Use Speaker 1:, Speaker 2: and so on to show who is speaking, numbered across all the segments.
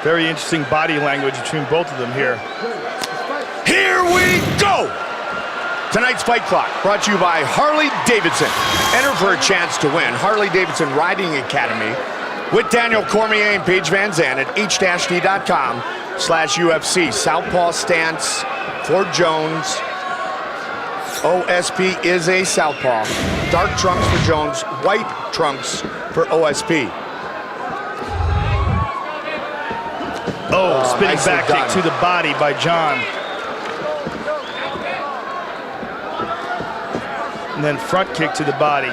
Speaker 1: Very interesting body language between both of them here.
Speaker 2: Here we go! Tonight's Fight Clock brought to you by Harley-Davidson. Enter for a chance to win Harley-Davidson Riding Academy with Daniel Cormier and Paige Van Zandt at h-d.com/UFC. Southpaw stance for Jones. OSP is a southpaw. Dark trunks for Jones, white trunks for OSP.
Speaker 1: Oh, spinning back kick to the body by John. And then front kick to the body.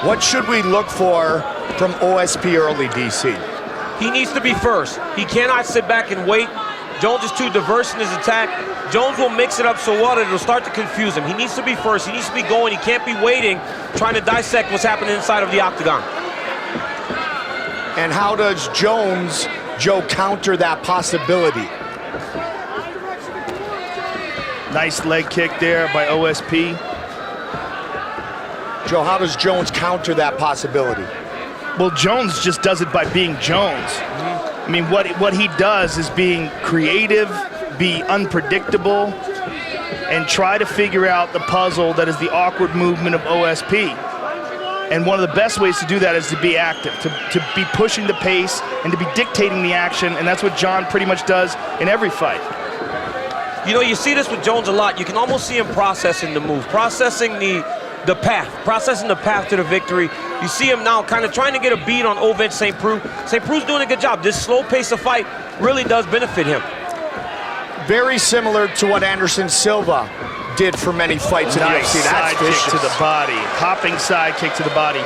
Speaker 2: What should we look for from OSP early, DC?
Speaker 3: He needs to be first. He cannot sit back and wait. Jones is too diverse in his attack. Jones will mix it up so well that it'll start to confuse him. He needs to be first. He needs to be going. He can't be waiting, trying to dissect what's happening inside of the octagon.
Speaker 2: And how does Joe counter that possibility?
Speaker 1: Nice leg kick there by OSP.
Speaker 2: Joe, how does Jones counter that possibility?
Speaker 1: Well, Jones just does it by being Jones. I mean, what he does is being creative, be unpredictable, and try to figure out the puzzle that is the awkward movement of OSP. And one of the best ways to do that is to be active, to be pushing the pace and to be dictating the action, and that's what John pretty much does in every fight.
Speaker 3: You know, you see this with Jones a lot. You can almost see him processing the move, processing the path to the victory. You see him now kind of trying to get a beat on Ovince St. Preux. St. Preux's doing a good job. This slow pace of fight really does benefit him.
Speaker 2: Very similar to what Anderson Silva did for many fights in the UFC.
Speaker 1: Side kick to the body, hopping side kick to the body.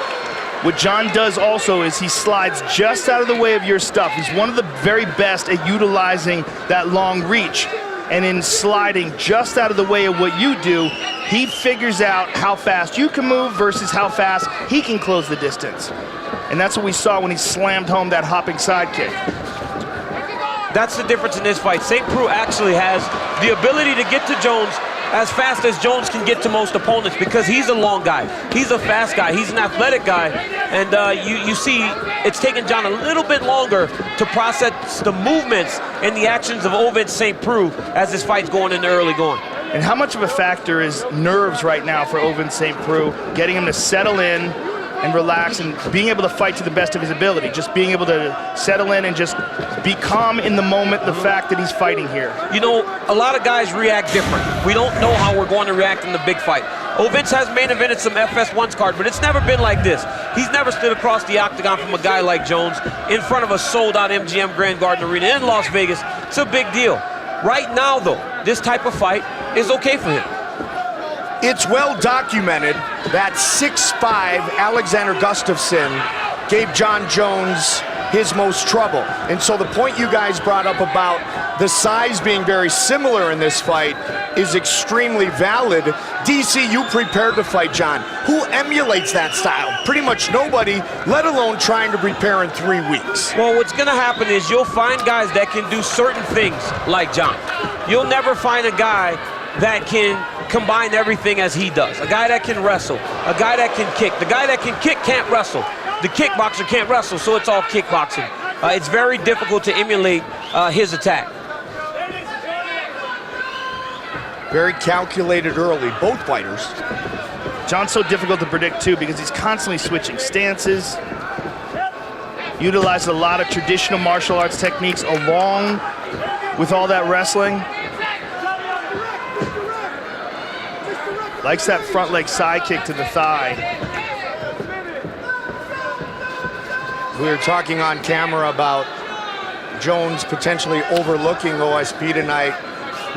Speaker 1: What John does also is he slides just out of the way of your stuff. He's one of the very best at utilizing that long reach. And in sliding just out of the way of what you do, he figures out how fast you can move versus how fast he can close the distance. And that's what we saw when he slammed home that hopping side kick.
Speaker 3: That's the difference in this fight. St. Preux actually has the ability to get to Jones as fast as Jones can get to most opponents because he's a long guy. He's a fast guy. He's an athletic guy. And you see it's taken John a little bit longer to process the movements and the actions of Ovince St. Preux as this fight's going in the early going.
Speaker 1: And how much of a factor is nerves right now for Ovince St. Preux, getting him to settle in and relax and being able to fight to the best of his ability, just being able to settle in and just be calm in the moment, the fact that he's fighting here.
Speaker 3: You know, a lot of guys react different. We don't know how we're going to react in the big fight. Ovince has main evented some FS1's card, but it's never been like this. He's never stood across the octagon from a guy like Jones in front of a sold-out MGM Grand Garden Arena in Las Vegas. It's a big deal. Right now, though, this type of fight is okay for him.
Speaker 2: It's well documented that 6'5" Alexander Gustafsson gave John Jones his most trouble. And so the point you guys brought up about the size being very similar in this fight is extremely valid. DC, you prepared to fight John. Who emulates that style? Pretty much nobody, let alone trying to prepare in 3 weeks.
Speaker 3: Well, what's going to happen is you'll find guys that can do certain things like John. You'll never find a guy that can combine everything as he does. A guy that can wrestle, a guy that can kick. The guy that can kick can't wrestle. The kickboxer can't wrestle, so it's all kickboxing. It's very difficult to emulate his attack.
Speaker 2: Very calculated early, both fighters.
Speaker 1: John's so difficult to predict too because he's constantly switching stances, utilizes a lot of traditional martial arts techniques along with all that wrestling. Likes that front leg side kick to the thigh.
Speaker 2: We were talking on camera about Jones potentially overlooking OSP tonight,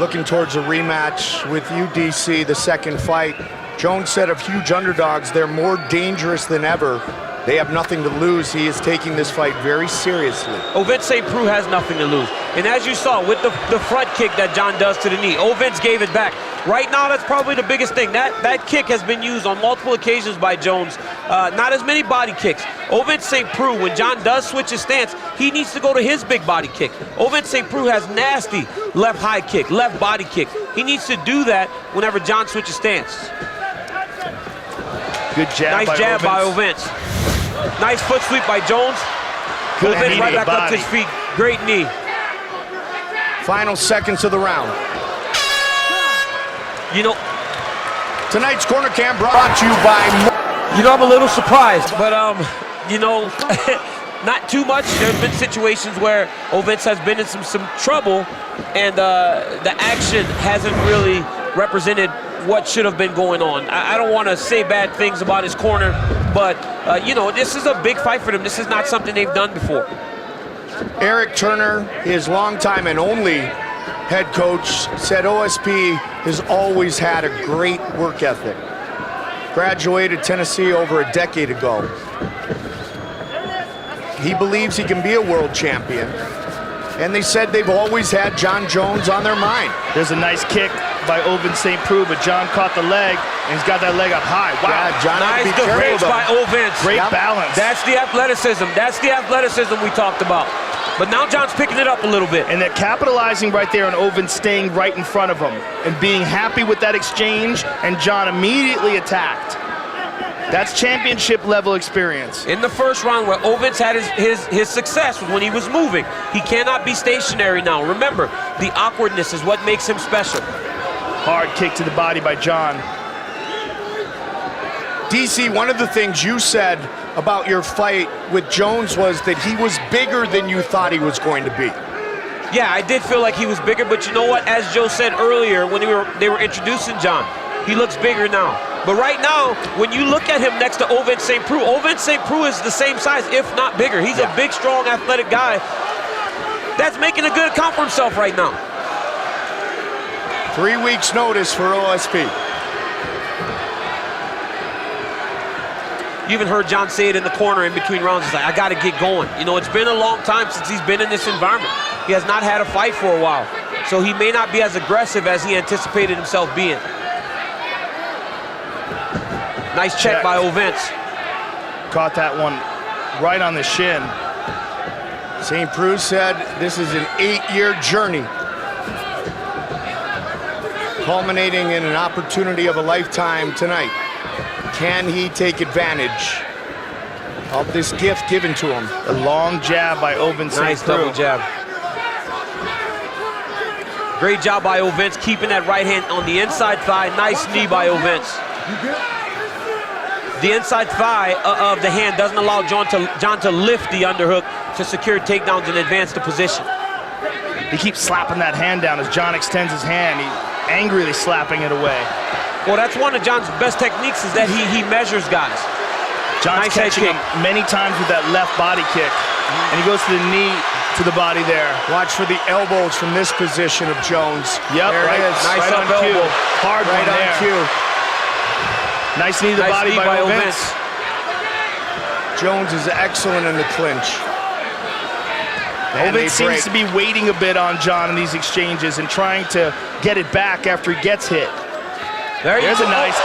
Speaker 2: looking towards a rematch with UDC, the second fight. Jones said of huge underdogs, they're more dangerous than ever. They have nothing to lose. He is taking this fight very seriously.
Speaker 3: Ovince St. Preux has nothing to lose. And as you saw with the front kick that John does to the knee, Ovince gave it back. Right now, that's probably the biggest thing. That kick has been used on multiple occasions by Jones. Not as many body kicks. Ovince St. Preux, when John does switch his stance, he needs to go to his big body kick. Ovince St. Preux has nasty left high kick, left body kick. He needs to do that whenever John switches stance.
Speaker 1: Good jab.
Speaker 3: Nice jab by Ovince. Nice foot sweep by Jones.
Speaker 1: Good
Speaker 3: Ovince right back
Speaker 1: body.
Speaker 3: up to his feet. Great knee.
Speaker 2: Final seconds of the round.
Speaker 3: You know,
Speaker 2: tonight's Corner Cam brought to you by...
Speaker 3: I'm a little surprised, but, you know, not too much. There's been situations where Ovince has been in some trouble, and the action hasn't really represented what should have been going on. I don't want to say bad things about his corner, but, you know, this is a big fight for them. This is not something they've done before.
Speaker 2: Eric Turner, his longtime and only head coach, said OSP has always had a great work ethic. Graduated Tennessee over a decade ago. He believes he can be a world champion. And they said they've always had Jon Jones on their mind.
Speaker 1: There's a nice kick by Ovince St. Preux, but Jon caught the leg, and he's got that leg up high. Wow.
Speaker 2: Yeah, Jon,
Speaker 3: nice defense by Ovince.
Speaker 1: Great balance.
Speaker 3: That's the athleticism. That's the athleticism we talked about. But now Jon's picking it up a little bit.
Speaker 1: And they're capitalizing right there on Ovince staying right in front of him and being happy with that exchange, and Jon immediately attacked. That's championship level experience.
Speaker 3: In the first round where Ovince had his success was when he was moving. He cannot be stationary now. Remember, the awkwardness is what makes him special.
Speaker 1: Hard kick to the body by Jon.
Speaker 2: DC, one of the things you said about your fight with Jones was that he was bigger than you thought he was going to be.
Speaker 3: Yeah, I did feel like he was bigger, but you know what? As Joe said earlier when they were introducing Jon, he looks bigger now. But right now, when you look at him next to Ovince St. Preux is the same size, if not bigger. He's a big, strong, athletic guy that's making a good account for himself right now.
Speaker 2: 3 weeks notice for OSP.
Speaker 3: You even heard Jon say it in the corner in between rounds. He's like, I got to get going. You know, it's been a long time since he's been in this environment. He has not had a fight for a while. So he may not be as aggressive as he anticipated himself being. Nice check by Ovince.
Speaker 1: Caught that one right on the shin.
Speaker 2: St. Preux said this is an 8-year journey, culminating in an opportunity of a lifetime tonight. Can he take advantage of this gift given to him?
Speaker 1: A long jab by Ovince St. Preux.
Speaker 3: Nice double jab. Great job by Ovince, keeping that right hand on the inside thigh. Nice knee by Ovince. The inside thigh of the hand doesn't allow Jon to lift the underhook to secure takedowns and advance the position.
Speaker 1: He keeps slapping that hand down as Jon extends his hand. He's angrily slapping it away.
Speaker 3: Well, that's one of Jon's best techniques, is that he measures guys.
Speaker 1: Jon's catching him many times with that left body kick. And he goes to the knee to the body there.
Speaker 2: Watch for the elbows from this position of Jones.
Speaker 1: Yep,
Speaker 2: there it is.
Speaker 1: Nice
Speaker 2: right
Speaker 1: on cue. Hard
Speaker 2: right
Speaker 1: one
Speaker 2: on
Speaker 1: there.
Speaker 2: cue.
Speaker 1: Nice knee to the body by Ovince.
Speaker 2: Jones is excellent in the clinch.
Speaker 1: Ovince seems to be waiting a bit on Jon in these exchanges and trying to get it back after he gets hit. There's a nice,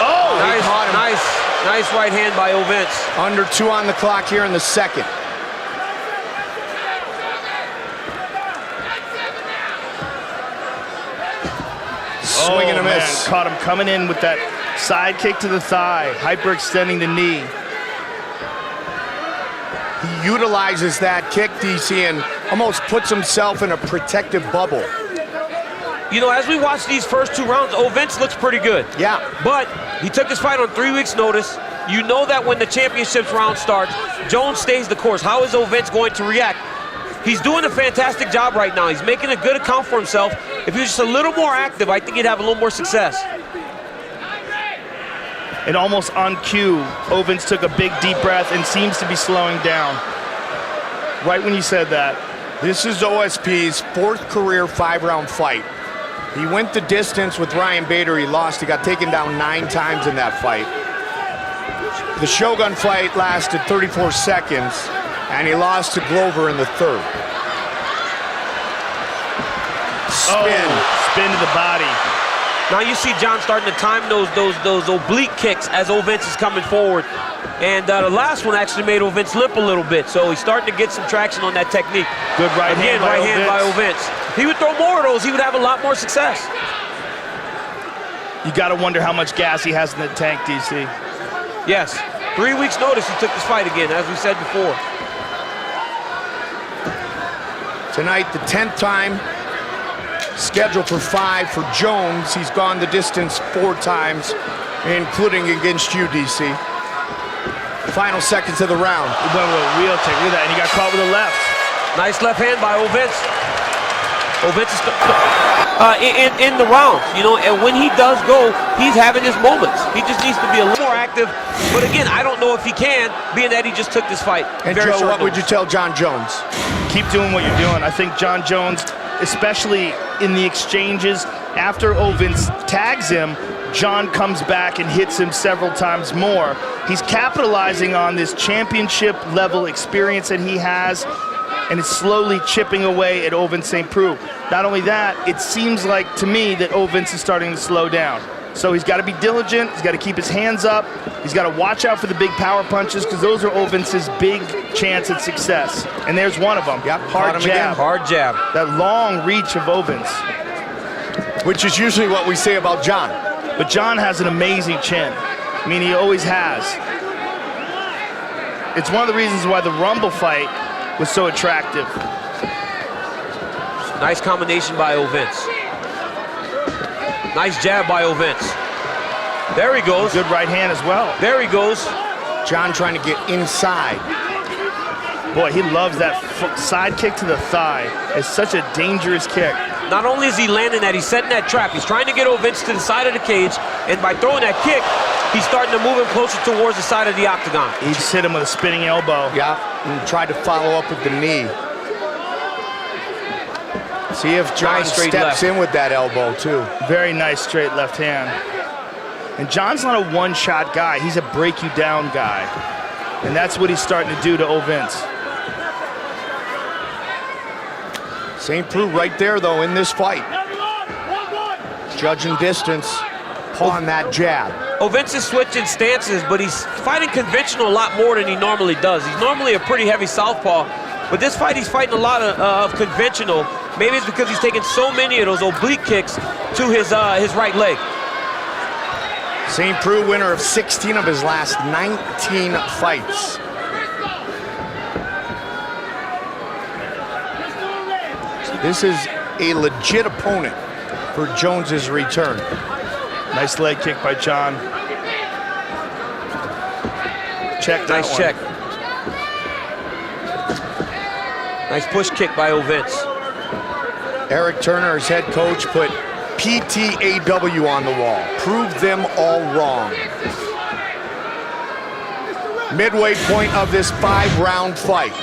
Speaker 3: nice right hand by Ovince.
Speaker 2: Under 2 on the clock here in the second. Swing and a miss.
Speaker 1: Caught him coming in with that side kick to the thigh, hyperextending the knee.
Speaker 2: He utilizes that kick, DC, and almost puts himself in a protective bubble.
Speaker 3: You know, as we watch these first 2 rounds, Ovince looks pretty good.
Speaker 2: Yeah.
Speaker 3: But he took his fight on 3 weeks' notice. You know that when the championships round starts, Jones stays the course. How is Ovince going to react? He's doing a fantastic job right now. He's making a good account for himself. If he was just a little more active, I think he'd have a little more success.
Speaker 1: And almost on cue, Ovince took a big deep breath and seems to be slowing down. Right when you said that.
Speaker 2: This is OSP's 4th career 5-round fight. He went the distance with Ryan Bader. He lost. He got taken down 9 times in that fight. The Shogun fight lasted 34 seconds, and he lost to Glover in the 3rd.
Speaker 1: Spin to the body.
Speaker 3: Now you see Jon starting to time those oblique kicks as Ovince is coming forward. And the last one actually made Ovince limp a little bit, so he's starting to get some traction on that technique.
Speaker 1: Good right hand
Speaker 3: by Ovince. If he would throw more of those, he would have a lot more success.
Speaker 1: You got to wonder how much gas he has in the tank, DC.
Speaker 3: Yes. 3 weeks notice he took this fight again, as we said before.
Speaker 2: Tonight, the 10th time, scheduled for 5 for Jones. He's gone the distance 4 times, including against you, DC. Final seconds of the round.
Speaker 1: He went with a wheel kick, look at that, and he got caught with a left.
Speaker 3: Nice left hand by Ovince. Ovince is in the rounds, you know, and when he does go, he's having his moments. He just needs to be a little more active. But again, I don't know if he can, being that he just took this fight.
Speaker 2: And Joe, what would you tell John Jones?
Speaker 1: Keep doing what you're doing. I think John Jones, especially in the exchanges, after Ovince tags him, John comes back and hits him several times more. He's capitalizing on this championship level experience that he has, and it's slowly chipping away at Ovince St. Preux. Not only that, it seems like to me that Ovince is starting to slow down. So he's got to be diligent, he's got to keep his hands up, he's got to watch out for the big power punches, because those are Ovince's big chance at success. And there's one of them.
Speaker 2: Yep,
Speaker 1: hard jab.
Speaker 2: Again.
Speaker 3: Hard jab.
Speaker 1: That long reach of Ovince.
Speaker 2: Which is usually what we say about John.
Speaker 1: But John has an amazing chin. I mean, he always has. It's one of the reasons why the Rumble fight was so attractive.
Speaker 3: Nice combination by Ovince. Nice jab by Ovince. There he goes.
Speaker 1: Good right hand as well.
Speaker 3: There he goes.
Speaker 2: John trying to get inside.
Speaker 1: Boy, he loves that side kick to the thigh. It's such a dangerous kick.
Speaker 3: Not only is he landing that, he's setting that trap. He's trying to get Ovince to the side of the cage, and by throwing that kick, he's starting to move him closer towards the side of the octagon.
Speaker 1: He just hit him with a spinning elbow.
Speaker 2: Yeah, and tried to follow up with the knee. See if John steps in with that elbow, too.
Speaker 1: Very nice straight left hand. And John's not a one-shot guy. He's a break-you-down guy. And that's what he's starting to do to Ovince.
Speaker 2: St. Preux right there, though, in this fight. Judging distance, pulling that jab.
Speaker 3: Ovince is switching stances, but he's fighting conventional a lot more than he normally does. He's normally a pretty heavy southpaw, but this fight he's fighting a lot of conventional. Maybe it's because he's taking so many of those oblique kicks to his right leg.
Speaker 2: St. Preux, winner of 16 of his last 19 fights. This is a legit opponent for Jones's return.
Speaker 1: Nice leg kick by John. Check that
Speaker 3: Nice
Speaker 1: one.
Speaker 3: check. Nice push kick by Ovince.
Speaker 2: Eric Turner, his head coach, put PTAW on the wall. Prove them all wrong. Midway point of this 5-round fight.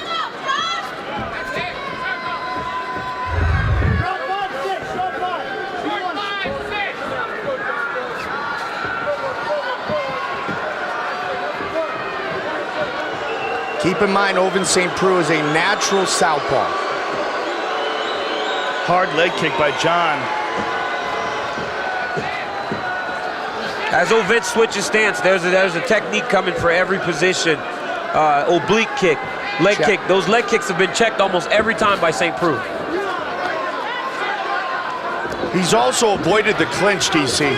Speaker 2: Keep in mind, Ovince St. Preux is a natural southpaw.
Speaker 1: Hard leg kick by John.
Speaker 3: As Ovince switches stance, there's a technique coming for every position. Oblique kick, leg kick. Those leg kicks have been checked almost every time by St. Preux.
Speaker 2: He's also avoided the clinch, DC.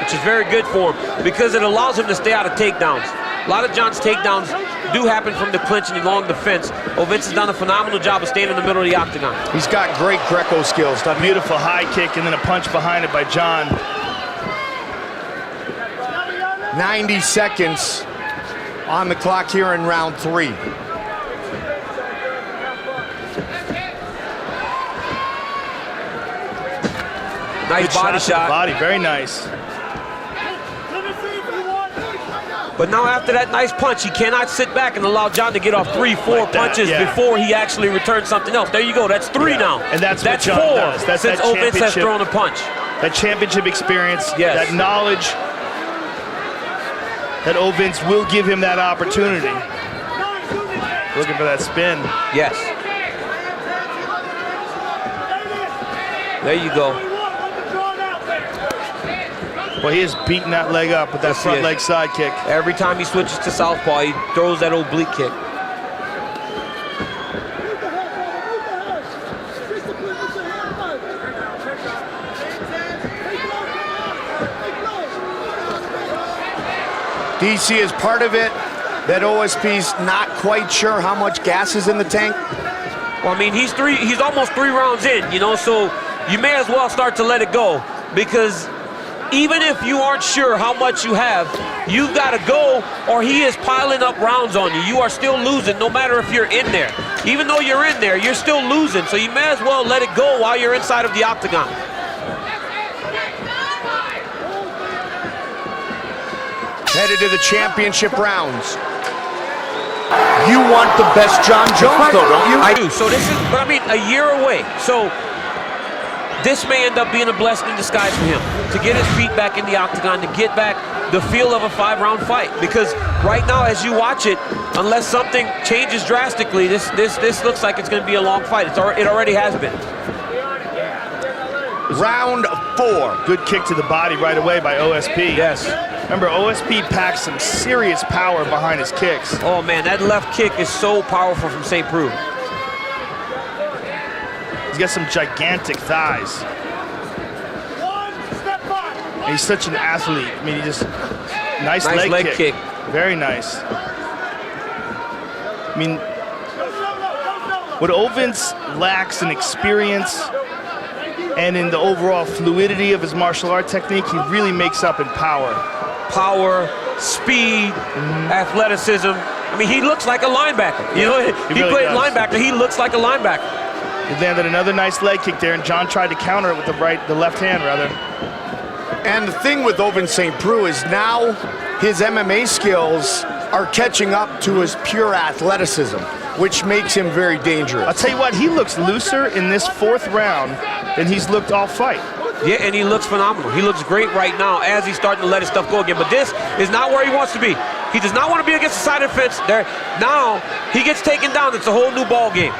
Speaker 3: Which is very good for him because it allows him to stay out of takedowns. A lot of John's takedowns do happen from the clinch and along the fence. Ovince has done a phenomenal job of staying in the middle of the octagon.
Speaker 2: He's got great Greco skills.
Speaker 1: A beautiful high kick and then a punch behind it by John.
Speaker 2: 90 seconds on the clock here in round 3.
Speaker 3: Nice body shot.
Speaker 1: Body, very nice.
Speaker 3: But now after that nice punch, he cannot sit back and allow John to get off 3, 4 punches before he actually returns something else. There you go, that's 3 now.
Speaker 1: And that's what John
Speaker 3: 4
Speaker 1: does. That's
Speaker 3: since
Speaker 1: that
Speaker 3: Ovince has thrown a punch.
Speaker 1: That championship experience, that knowledge, that Ovince will give him that opportunity. Looking for that spin.
Speaker 3: Yes. There you go.
Speaker 1: Well, he is beating that leg up with that front leg side kick.
Speaker 3: Every time he switches to southpaw, he throws that oblique kick.
Speaker 2: DC is part of it that OSP's not quite sure how much gas is in the tank.
Speaker 3: Well, I mean, he's almost 3 rounds in, you know, so you may as well start to let it go, because even if you aren't sure how much you have, you've got to go, or he is piling up rounds on you. You are still losing no matter if you're in there. Even though you're in there, you're still losing, so you may as well let it go while you're inside of the octagon.
Speaker 2: Headed to the championship rounds. You want the best Jon Jones, though, don't you?
Speaker 3: I do. So this is, but I mean, a year away. So this may end up being a blessing in disguise for him, to get his feet back in the octagon, to get back the feel of a 5-round fight. Because right now, as you watch it, unless something changes drastically, this looks like it's going to be a long fight. It already has been.
Speaker 2: Round 4.
Speaker 1: Good kick to the body right away by OSP.
Speaker 3: Yes.
Speaker 1: Remember, OSP packs some serious power behind his kicks.
Speaker 3: Oh man, that left kick is so powerful from St. Preux.
Speaker 1: He's got some gigantic thighs. And he's such an athlete. I mean, he just, nice leg kick. Very nice. I mean, what Ovens lacks in experience and in the overall fluidity of his martial art technique, he really makes up in power.
Speaker 3: Power, speed, athleticism. I mean, he looks like a linebacker. You know, he
Speaker 1: really
Speaker 3: played
Speaker 1: does.
Speaker 3: linebacker. He looks like a linebacker.
Speaker 1: He landed another nice leg kick there, and Jon tried to counter it with the left hand, rather.
Speaker 2: And the thing with Ovens St. Preux is now his MMA skills are catching up to his pure athleticism, which makes him very dangerous.
Speaker 1: I'll tell you what, he looks looser in this 4th round than he's looked all fight.
Speaker 3: Yeah, and he looks phenomenal. He looks great right now as he's starting to let his stuff go again. But this is not where he wants to be. He does not want to be against the side of the fence. There, now he gets taken down. It's a whole new ball game.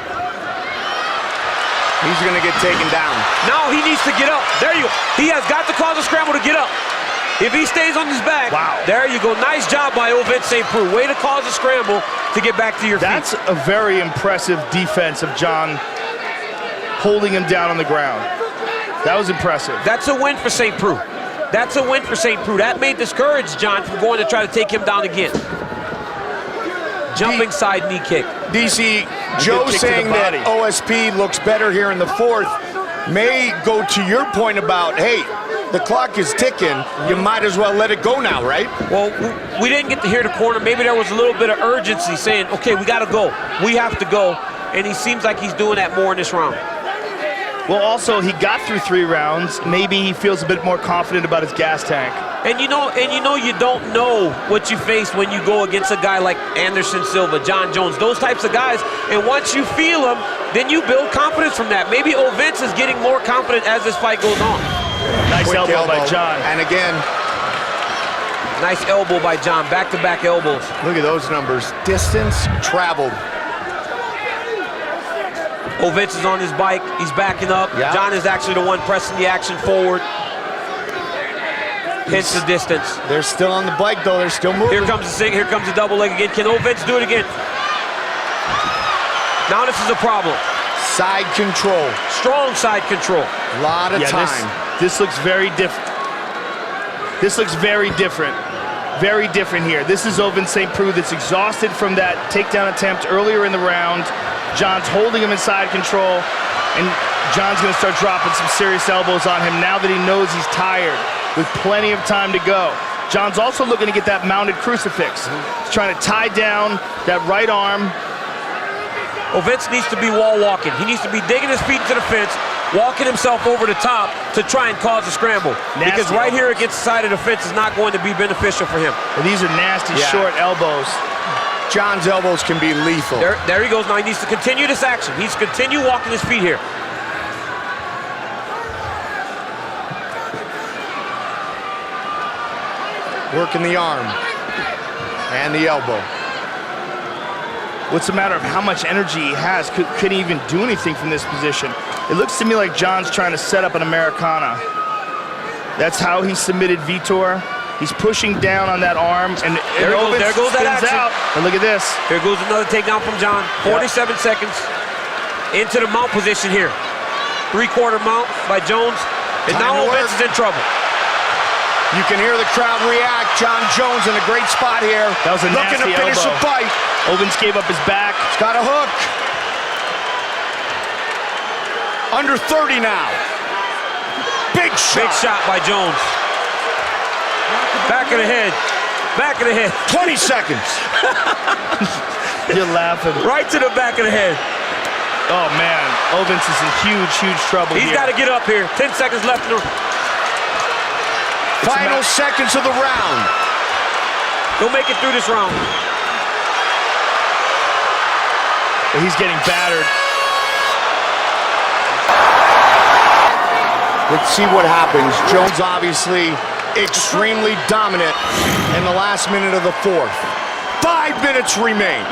Speaker 2: He's going to get taken down.
Speaker 3: Now he needs to get up. There you go. He has got to cause a scramble to get up. If he stays on his back,
Speaker 1: wow.
Speaker 3: There you go. Nice job by Ovens St. Preux. Way to cause a scramble to get back to your feet.
Speaker 1: That's a very impressive defense of Jon, holding him down on the ground. That was impressive.
Speaker 3: That's a win for St. Preux. That's a win for St. Preux. That may discourage Jon from going to try to take him down again. Jumping side knee kick.
Speaker 2: DC, Joe saying that OSP looks better here in the 4th may go to your point about, hey, the clock is ticking. You might as well let it go now, right?
Speaker 3: Well, we didn't get to hear the corner. Maybe there was a little bit of urgency saying, okay, we got to go. We have to go. And he seems like he's doing that more in this round.
Speaker 1: Well, also, he got through 3 rounds. Maybe he feels a bit more confident about his gas tank.
Speaker 3: And you know you don't know what you face when you go against a guy like Anderson Silva, Jon Jones, those types of guys. And once you feel them, then you build confidence from that. Maybe Ovens is getting more confident as this fight goes on.
Speaker 1: Nice elbow by Jon.
Speaker 2: And again,
Speaker 3: nice elbow by Jon. Back-to-back elbows.
Speaker 2: Look at those numbers. Distance traveled.
Speaker 3: Ovens is on his bike. He's backing up.
Speaker 2: Yeah.
Speaker 3: Jon is actually the one pressing the action forward. Hits the distance.
Speaker 2: They're still on the bike, though. They're still moving.
Speaker 3: Here comes the sing. Here comes the double leg again. Can Ovens do it again? Now this is a problem.
Speaker 2: Side control.
Speaker 3: Strong side control.
Speaker 2: A lot of time.
Speaker 1: This looks very different. This looks very different. Very different here. This is Ovens St. Preux that's exhausted from that takedown attempt earlier in the round. Jon's holding him in side control, and Jon's going to start dropping some serious elbows on him now that he knows he's tired, with plenty of time to go. Jon's also looking to get that mounted crucifix. He's trying to tie down that right arm.
Speaker 3: Ovens needs to be wall walking. He needs to be digging his feet into the fence, walking himself over the top to try and cause a scramble. Because right here against the side of the fence is not going to be beneficial for him.
Speaker 1: Well, these are nasty short elbows.
Speaker 2: Jon's elbows can be lethal.
Speaker 3: There he goes. Now he needs to continue this action. He needs to continue walking his feet here.
Speaker 2: Working the arm and the elbow.
Speaker 1: What's a matter of how much energy he has? Could he even do anything from this position? It looks to me like Jon's trying to set up an Americana. That's how he submitted Vitor. He's pushing down on that arm, and
Speaker 3: there goes that action.
Speaker 1: Out. And look at this.
Speaker 3: Here goes another takedown from Jon. 47 seconds into the mount position here. 3/4 mount by Jones, and now Ovens is in trouble.
Speaker 2: You can hear the crowd react. Jon Jones in a great spot here.
Speaker 1: That was a
Speaker 2: looking to
Speaker 1: nasty
Speaker 2: finish
Speaker 1: elbow.
Speaker 2: the fight.
Speaker 1: Ovens gave up his back.
Speaker 2: He's got a hook. Under 30 now. Big shot.
Speaker 3: Big shot by Jones. Back of the head. Back of the head.
Speaker 2: 20 seconds.
Speaker 1: You're laughing.
Speaker 3: Right to the back of the head.
Speaker 1: Oh, man. Ovens is in huge, huge trouble here.
Speaker 3: He's got to get up here. 10 seconds left in the...
Speaker 2: Final seconds of the round.
Speaker 3: He'll make it through this round.
Speaker 1: He's getting battered.
Speaker 2: Let's see what happens. Jones obviously extremely dominant in the last minute of the fourth. 5 minutes remain.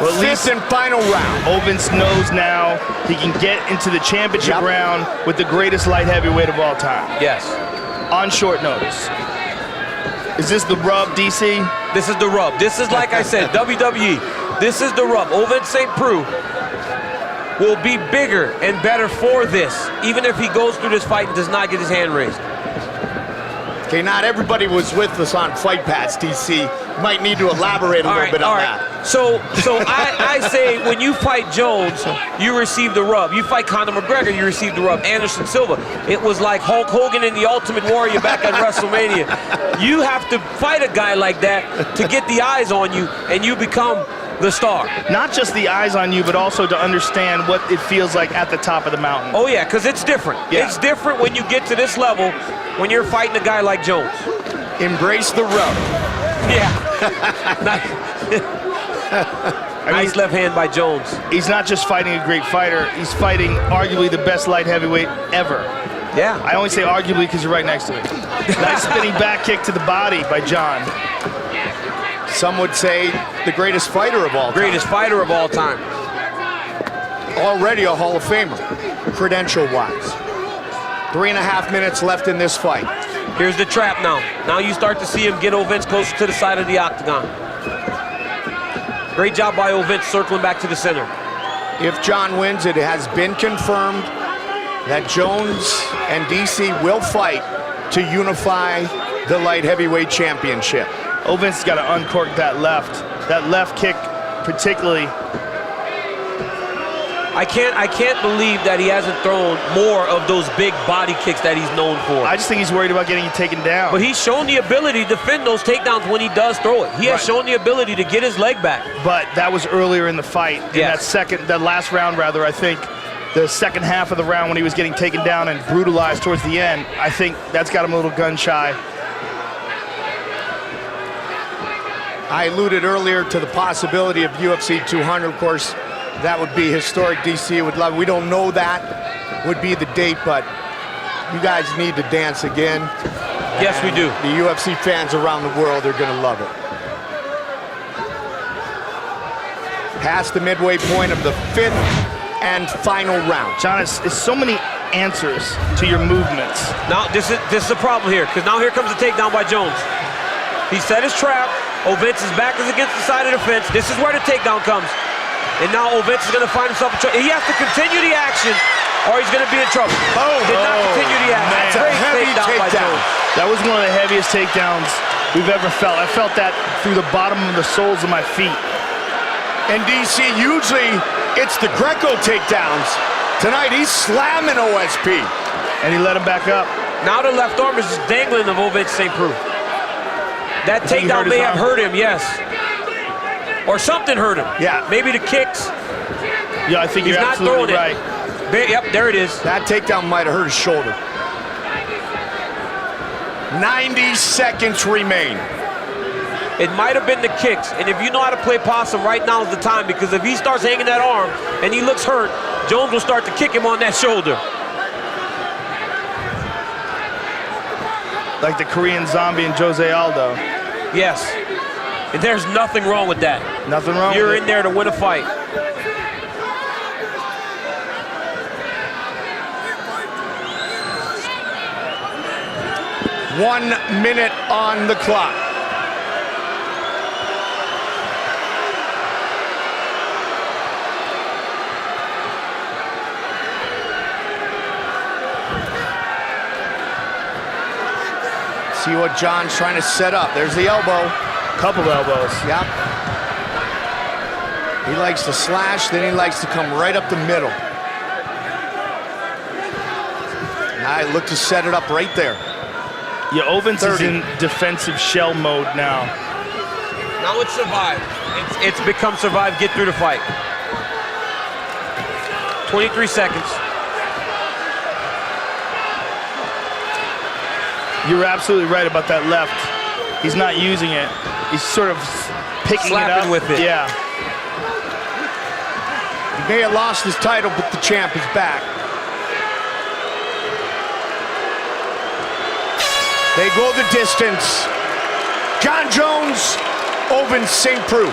Speaker 1: Well, at least
Speaker 2: fifth and final round.
Speaker 1: Ovens knows now he can get into the championship round with the greatest light heavyweight of all time.
Speaker 3: Yes.
Speaker 1: On short notice. Is this the rub, DC?
Speaker 3: This is the rub. This is, like I said, WWE. This is the rub. Ovens St. Preux will be bigger and better for this, even if he goes through this fight and does not get his hand raised.
Speaker 2: Okay, not everybody was with us on Fight Pass, DC. Might need to elaborate a little bit on that.
Speaker 3: So I say when you fight Jones, you receive the rub. You fight Conor McGregor, you receive the rub. Anderson Silva. It was like Hulk Hogan in The Ultimate Warrior back at WrestleMania. You have to fight a guy like that to get the eyes on you, and you become the star.
Speaker 1: Not just the eyes on you, but also to understand what it feels like at the top of the mountain.
Speaker 3: Oh yeah, because it's different.
Speaker 1: Yeah.
Speaker 3: It's different when you get to this level when you're fighting a guy like Jones.
Speaker 2: Embrace the rub.
Speaker 3: Yeah. Nice left hand by Jones.
Speaker 1: He's not just fighting a great fighter, he's fighting arguably the best light heavyweight ever.
Speaker 3: Yeah.
Speaker 1: I only say arguably because you're right next to it. Nice spinning back kick to the body by John.
Speaker 2: Some would say the greatest fighter of all time.
Speaker 3: Greatest fighter of all time.
Speaker 2: Already a Hall of Famer, credential-wise. 3.5 minutes left in this fight.
Speaker 3: Here's the trap now. Now you start to see him get Ovens closer to the side of the octagon. Great job by Ovens circling back to the center.
Speaker 2: If John wins, it has been confirmed that Jones and DC will fight to unify the light heavyweight championship.
Speaker 1: Ovens has got to uncork that left. That left kick particularly.
Speaker 3: I can't believe that he hasn't thrown more of those big body kicks that he's known for.
Speaker 1: I just think he's worried about getting you taken down.
Speaker 3: But he's shown the ability to defend those takedowns when he does throw it. He has shown the ability to get his leg back.
Speaker 1: But that was earlier in the fight.
Speaker 3: Yes.
Speaker 1: In that last round rather, I think the second half of the round when he was getting taken down and brutalized towards the end, I think that's got him a little gun shy.
Speaker 2: I alluded earlier to the possibility of UFC 200. Of course, that would be historic. DC would love it. We don't know that would be the date, but you guys need to dance again.
Speaker 3: Yes, we do.
Speaker 2: The UFC fans around the world are going to love it. Past the midway point of the fifth and final round.
Speaker 1: John, it's so many answers to your movements.
Speaker 3: Now, this is a problem here, because now here comes the takedown by Jones. He set his trap. Ovens' back is against the side of the fence. This is where the takedown comes. And now Ovens is going to find himself in trouble. He has to continue the action, or he's going to be in trouble. Did not continue the action.
Speaker 2: That's a heavy takedown.
Speaker 1: That was one of the heaviest takedowns we've ever felt. I felt that through the bottom of the soles of my feet.
Speaker 2: And DC, usually it's the Greco takedowns. Tonight he's slamming OSP.
Speaker 1: And he let him back up.
Speaker 3: Now the left arm is just dangling of Ovens St. Preux. That takedown may have hurt him, yes. Or something hurt him.
Speaker 2: Yeah.
Speaker 3: Maybe the kicks.
Speaker 1: Yeah, I think
Speaker 3: He's
Speaker 1: you're
Speaker 3: not
Speaker 1: absolutely
Speaker 3: throwing
Speaker 1: right.
Speaker 3: Yep, there it is.
Speaker 2: That takedown might have hurt his shoulder. 90 seconds remain.
Speaker 3: It might have been the kicks. And if you know how to play possum, right now is the time, because if he starts hanging that arm and he looks hurt, Jones will start to kick him on that shoulder.
Speaker 1: Like the Korean Zombie and Jose Aldo.
Speaker 3: Yes. And there's nothing wrong with that.
Speaker 1: Nothing wrong
Speaker 3: You're
Speaker 1: with
Speaker 3: in
Speaker 1: it.
Speaker 3: there to win a fight.
Speaker 2: One minute on the clock. See what John's trying to set up. There's the elbow.
Speaker 1: Couple elbows.
Speaker 2: Yep. He likes to slash, then he likes to come right up the middle. I look to set it up right there.
Speaker 1: Yeah, Ovens is
Speaker 2: 30.
Speaker 1: in defensive shell mode now.
Speaker 3: Now it's survive. It's become survive, get through the fight. 23 seconds.
Speaker 1: You're absolutely right about that left. He's not using it. He's sort of picking it up.
Speaker 3: Slapping with it.
Speaker 1: Yeah.
Speaker 2: He may have lost his title, but the champ is back. They go the distance. John Jones, Ovens, St. Preux.